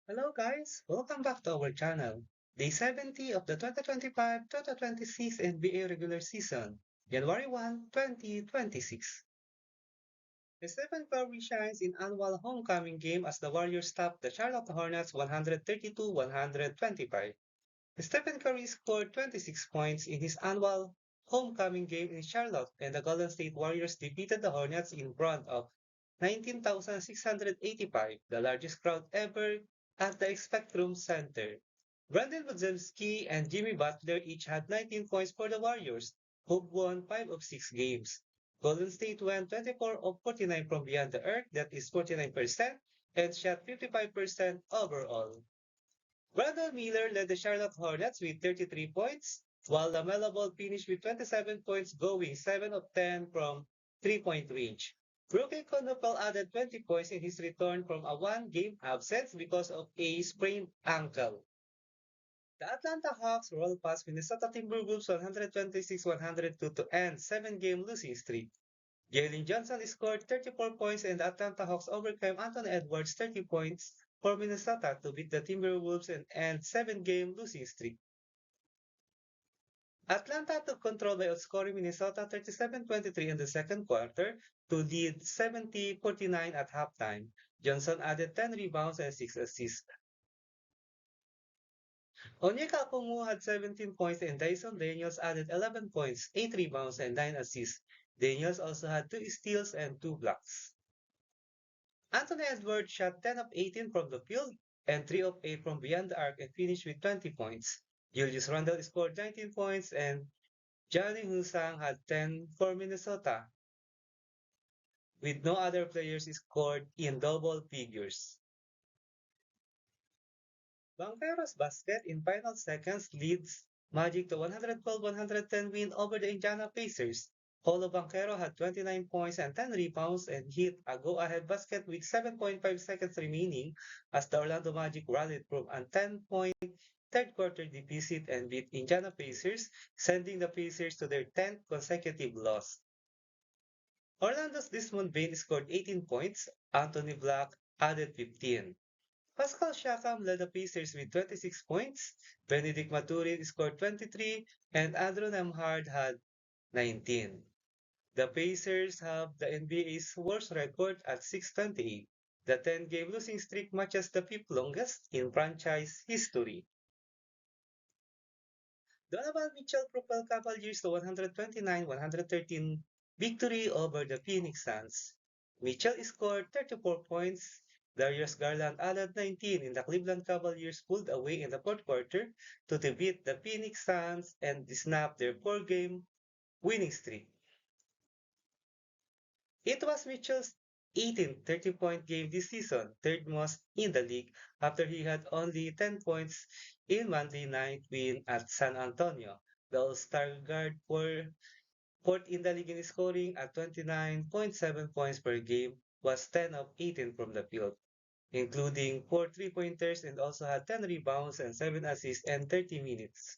Hello guys, welcome back to our channel. Day 70 of the 2025-2026 NBA regular season, January 1, 2026. Stephen Curry shines in annual homecoming game as the Warriors top the Charlotte Hornets 132-125. Stephen Curry scored 26 points in his annual homecoming game in Charlotte, and the Golden State Warriors defeated the Hornets in front of 19,685, the largest crowd ever at the Spectrum Center. Brandon Budzemski and Jimmy Butler each had 19 points for the Warriors, who won 5 of 6 games. Golden State went 24 of 49 from beyond the arc, that is 49%, and shot 55% overall. Brandon Miller led the Charlotte Hornets with 33 points, while LaMelo Ball finished with 27 points, going 7 of 10 from three-point range. Brooke Konopel added 20 points in his return from a one-game absence because of a sprained ankle. The Atlanta Hawks rolled past Minnesota Timberwolves 126-102 to end seven-game losing streak. Jalen Johnson scored 34 points and the Atlanta Hawks overcame Anthony Edwards' 30 points for Minnesota to beat the Timberwolves and end seven-game losing streak. Atlanta took control by outscoring Minnesota 37-23 in the second quarter to lead 70-49 at halftime. Johnson added 10 rebounds and 6 assists. Onyeka Okongwu had 17 points and Dyson Daniels added 11 points, 8 rebounds, and 9 assists. Daniels also had 2 steals and 2 blocks. Anthony Edwards shot 10 of 18 from the field and 3 of 8 from beyond the arc and finished with 20 points. Julius Randle scored 19 points and Johnny Husang had 10 for Minnesota, with no other players scored in double figures. Banquero's basket in final seconds leads Magic to 112-110 win over the Indiana Pacers. Paulo Banquero had 29 points and 10 rebounds and hit a go-ahead basket with 7.5 seconds remaining as the Orlando Magic rallied from a 10-point third quarter deficit and beat Indiana Pacers, sending the Pacers to their 10th consecutive loss. Orlando's Desmond Bane scored 18 points, Anthony Black added 15. Pascal Siakam led the Pacers with 26 points, Benedict Maturin scored 23, and Andrew Nembhard had 19. The Pacers have the NBA's worst record at 628. The 10-game losing streak matches the fifth longest in franchise history. Donovan Mitchell propelled Cavaliers to 129-113 victory over the Phoenix Suns. Mitchell scored 34 points. Darius Garland added 19 in the Cleveland Cavaliers pulled away in the fourth quarter to defeat the Phoenix Suns and snap their four-game winning streak. It was Mitchell's 18th 30-point game this season, third most in the league after he had only 10 points in Monday night win at San Antonio. The All-Star guard fourth in the league in scoring at 29.7 points per game was 10 of 18 from the field, including 4 three-pointers and also had 10 rebounds and 7 assists in 30 minutes.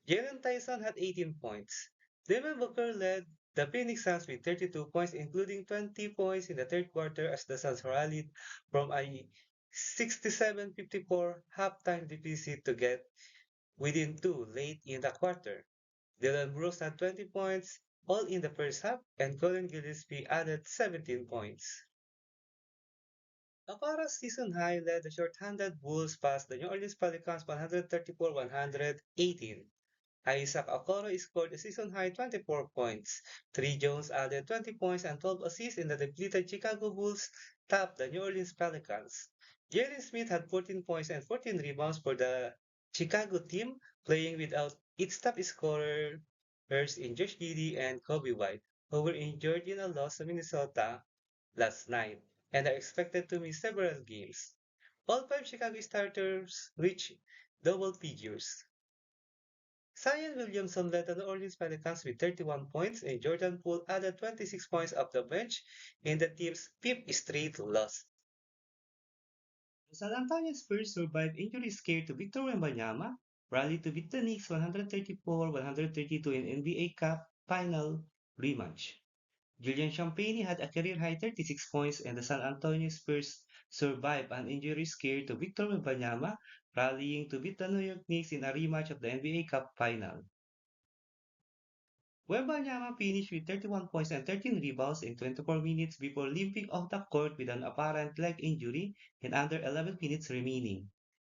Jalen Tyson had 18 points. Devin Booker led the Phoenix Suns with 32 points, including 20 points in the third quarter as the Suns rallied from a 67-54 halftime deficit to get within two late in the quarter. Dylan Brooks had 20 points, all in the first half, and Colin Gillespie added 17 points. Okoro's season high led the short-handed Bulls past the New Orleans Pelicans 134-118. Isaac Okoro scored a season-high 24 points. Trey Jones added 20 points and 12 assists in the depleted Chicago Bulls topped the New Orleans Pelicans. Jalen Smith had 14 points and 14 rebounds for the Chicago team, playing without its top scorers in Josh Giddey and Kobe White, who were injured in a loss to Minnesota last night and are expected to miss several games. All five Chicago starters reached double figures. Zion Williamson led the New Orleans Pelicans with 31 points, and Jordan Poole added 26 points off the bench in the team's fifth straight loss. The San Antonio Spurs survived injury scare to Victor Wembanyama, rallied to beat the Knicks 134-132 in NBA Cup final rematch. Julian Champagny had a career-high 36 points, and the San Antonio Spurs survived an injury scare to Victor Wembanyama, rallying to beat the New York Knicks in a rematch of the NBA Cup final. Wembanyama finished with 31 points and 13 rebounds in 24 minutes before limping off the court with an apparent leg injury in under 11 minutes remaining.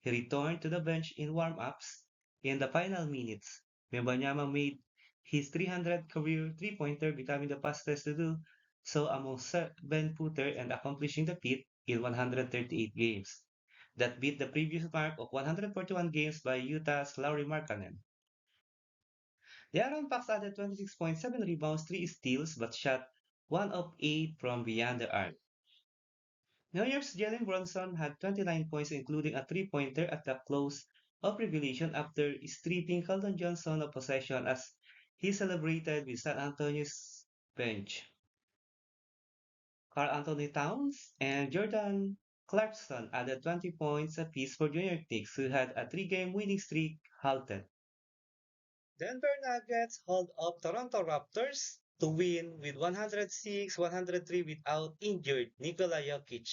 He returned to the bench in warm-ups in the final minutes. Wembanyama made his 300th career three-pointer, becoming the fastest to do so among seven-footer and accomplishing the feat in 138 games. That beat the previous mark of 141 games by Utah's Lauri Markkanen. The Aaron Fox added 26.7 rebounds, 3 steals, but shot 1 of 8 from beyond the arc. New York's Jalen Brunson had 29 points, including a three-pointer at the close of regulation after stripping Keldon Johnson of possession as he celebrated with San Antonio's bench. Karl Anthony Towns and Jordan Clarkson added 20 points apiece for New York Knicks, who had a three-game winning streak halted. Denver Nuggets hold up Toronto Raptors to win with 106-103 without injured Nikola Jokic.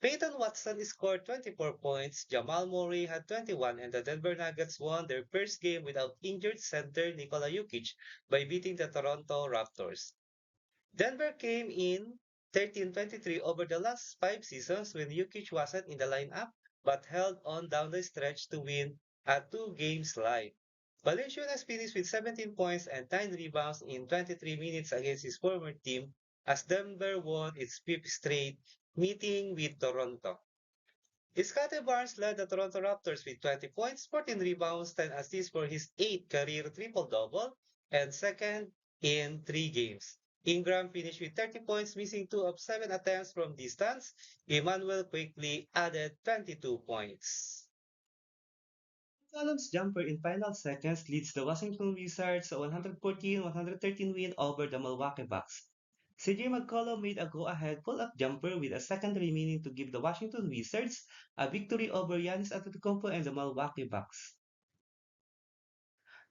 Peyton Watson scored 24 points, Jamal Murray had 21, and the Denver Nuggets won their first game without injured center Nikola Jokic by beating the Toronto Raptors. Denver came in 13-23 over the last 5 seasons when Jokic wasn't in the lineup, but held on down the stretch to win a two-game slide. Valenciunas finished with 17 points and 9 rebounds in 23 minutes against his former team as Denver won its fifth straight meeting with Toronto. Scottie Barnes led the Toronto Raptors with 20 points, 14 rebounds, 10 assists for his eighth career triple-double and second in 3 games. Ingram finished with 30 points, missing 2 of 7 attempts from distance. Emmanuel quickly added 22 points. McCollum's jumper in final seconds leads the Washington Wizards to 114-113 win over the Milwaukee Bucks. CJ McCollum made a go-ahead pull-up jumper with a second remaining to give the Washington Wizards a victory over Giannis Antetokounmpo and the Milwaukee Bucks.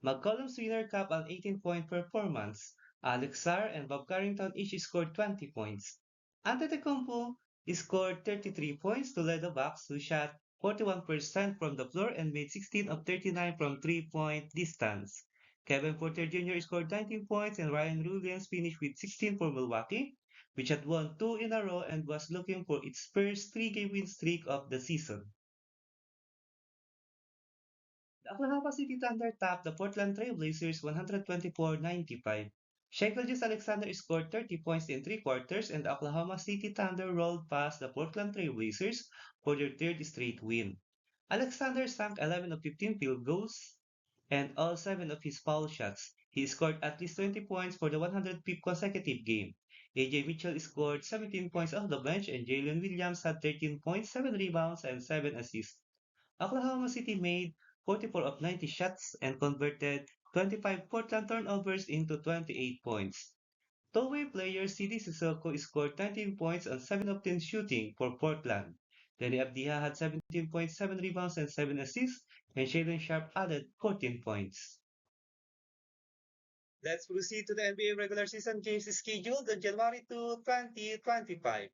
McCollum's winner capped an 18-point performance. Alex Sarr and Bob Carrington each scored 20 points. Antetokounmpo scored 33 points to lead the Bucks, who shot 41% from the floor and made 16 of 39 from three-point distance. Kevin Porter Jr. scored 19 points and Ryan Williams finished with 16 for Milwaukee, which had won 2 in a row and was looking for its first three-game win streak of the season. The Oklahoma City Thunder topped the Portland Trail Blazers 124-95. Shai Gilgeous-Alexander scored 30 points in three quarters, and the Oklahoma City Thunder rolled past the Portland Trail Blazers for their third straight win. Alexander sank 11 of 15 field goals and all 7 of his foul shots. He scored at least 20 points for the 105th consecutive game. AJ Mitchell scored 17 points off the bench, and Jalen Williams had 13 points, 7 rebounds, and 7 assists. Oklahoma City made 44 of 90 shots and converted 25 Portland turnovers into 28 points. Two-way player CD Sissoko scored 19 points on 7 of 10 shooting for Portland. Danny Abdiha had 17 points, 7 rebounds, and 7 assists, and Shaden Sharp added 14 points. Let's proceed to the NBA regular season games scheduled on January 2, 2025.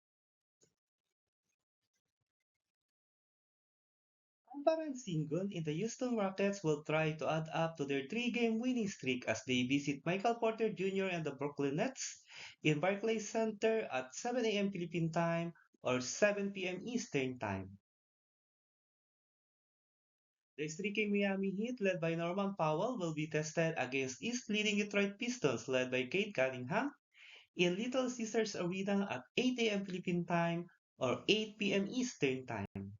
Parang Singun in the Houston Rockets will try to add up to their three-game winning streak as they visit Michael Porter Jr. and the Brooklyn Nets in Barclays Center at 7 a.m. Philippine time or 7 p.m. Eastern time. The streaking Miami Heat, led by Norman Powell, will be tested against East-leading Detroit Pistons, led by Cade Cunningham, in Little Caesars Arena at 8 a.m. Philippine time or 8 p.m. Eastern time.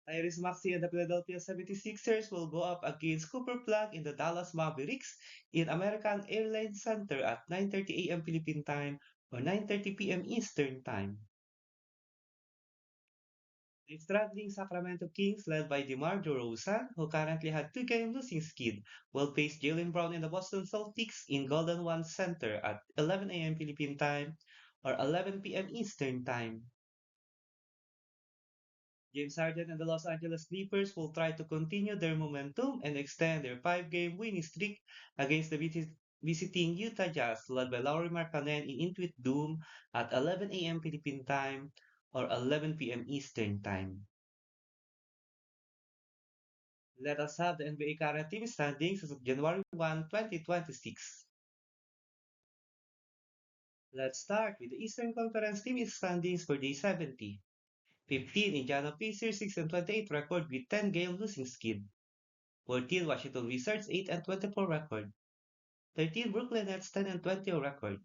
Tyrese Maxey and the Philadelphia 76ers will go up against Cooper Flag in the Dallas Mavericks in American Airlines Center at 9:30 a.m. Philippine time or 9:30 p.m. Eastern time. The struggling Sacramento Kings, led by DeMar DeRozan, who currently had two-game losing skid, will face Jalen Brown and the Boston Celtics in Golden One Center at 11 a.m. Philippine time or 11 p.m. Eastern time. James Harden and the Los Angeles Clippers will try to continue their momentum and extend their five-game winning streak against the visiting Utah Jazz led by Lauri Markkanen in Intuit Doom at 11 a.m. Philippine time or 11 p.m. Eastern time. Let us have the NBA current team standings as of January 1, 2026. Let's start with the Eastern Conference team standings for day 70. 15 Indiana Pacers 6 and 28 record with 10-game losing skid. 14 Washington Wizards 8 and 24 record. 13 Brooklyn Nets 10 and 20 record.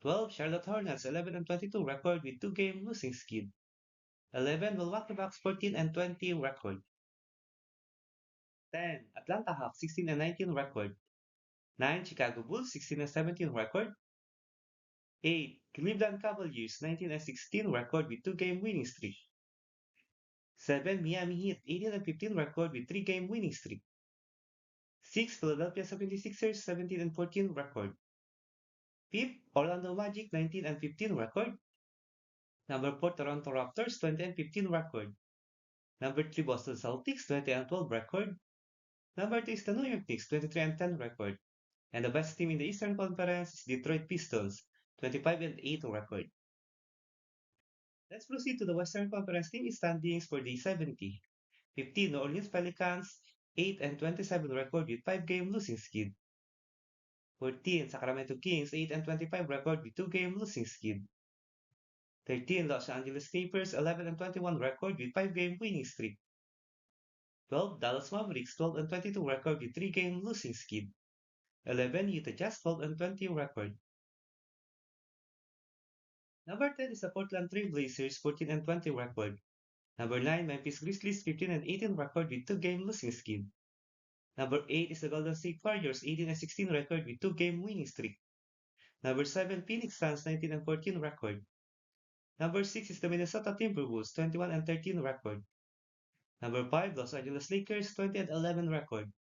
12 Charlotte Hornets 11 and 22 record with 2-game losing skid. 11 Milwaukee Bucks 14 and 20 record. 10 Atlanta Hawks 16 and 19 record. 9 Chicago Bulls 16 and 17 record. 8 Cleveland Cavaliers 19 and 16 record with 2-game winning streak. 7 Miami Heat 18 and 15 record with 3-game winning streak. 6 Philadelphia 76ers 17 and 14 record. 5th Orlando Magic 19 and 15 record. Number 4 Toronto Raptors 20 and 15 record. Number 3 Boston Celtics 20 and 12 record. Number 2 is the New York Knicks 23 and 10 record. And the best team in the Eastern Conference is Detroit Pistons 25 and 8 record. Let's proceed to the Western Conference team standings for day 70. 15 New Orleans Pelicans 8 and 27 record with 5-game losing skid. 14 Sacramento Kings 8 and 25 record with 2-game losing skid. 13 Los Angeles Clippers 11 and 21 record with 5-game winning streak. 12 Dallas Mavericks 12 and 22 record with 3-game losing skid. 11 Utah Jazz 12 and 20 record. Number 10 is the Portland Trail Blazers 14 and 20 record. Number 9 Memphis Grizzlies 15 and 18 record with 2-game losing skid. Number 8 is the Golden State Warriors 18 and 16 record with 2-game winning streak. Number 7 Phoenix Suns 19 and 14 record. Number 6 is the Minnesota Timberwolves 21 and 13 record. Number 5 Los Angeles Lakers 20 and 11 record.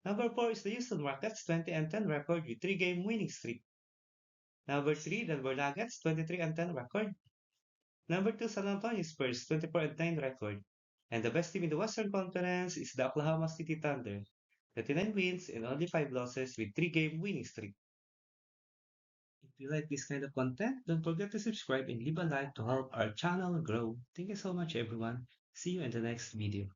Number 4 is the Houston Rockets 20 and 10 record with 3-game winning streak. Number 3 Denver Nuggets 23 and 10 record. Number 2 San Antonio Spurs 24 and 9 record. And the best team in the Western Conference is the Oklahoma City Thunder 39 wins and only 5 losses with 3-game winning streak. If you like this kind of content, don't forget to subscribe and leave a like to help our channel grow. Thank you so much everyone. See you in the next video.